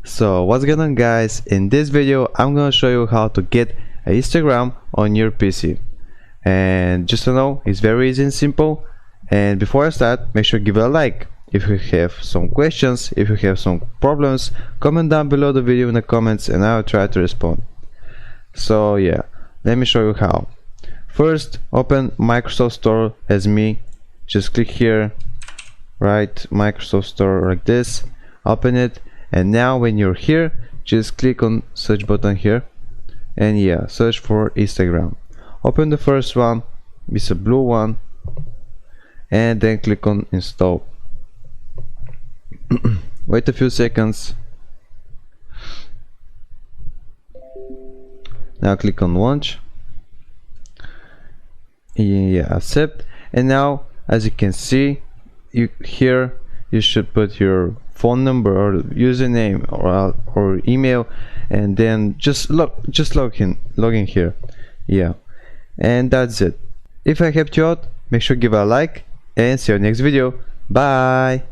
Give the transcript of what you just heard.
So what's going on, guys? In this video I'm gonna show you how to get Instagram on your PC. And just to know, it's very easy and simple. And before I start, make sure to give it a like. If you have some questions, if you have some problems, comment down below the video in the comments and I'll try to respond. So yeah, let me show you how. First, open Microsoft Store as me. Just click here, right, Microsoft Store like this, open it, and now when you're here, just click on search button here, and yeah, search for Instagram. Open the first one, it's a blue one, and then click on install. Wait a few seconds. Now click on launch. Yeah, accept. And now, as you can see, here you should put your phone number or username or email, and then just log in here. Yeah, and that's it. If I helped you out, make sure to give a like and see you next video. Bye.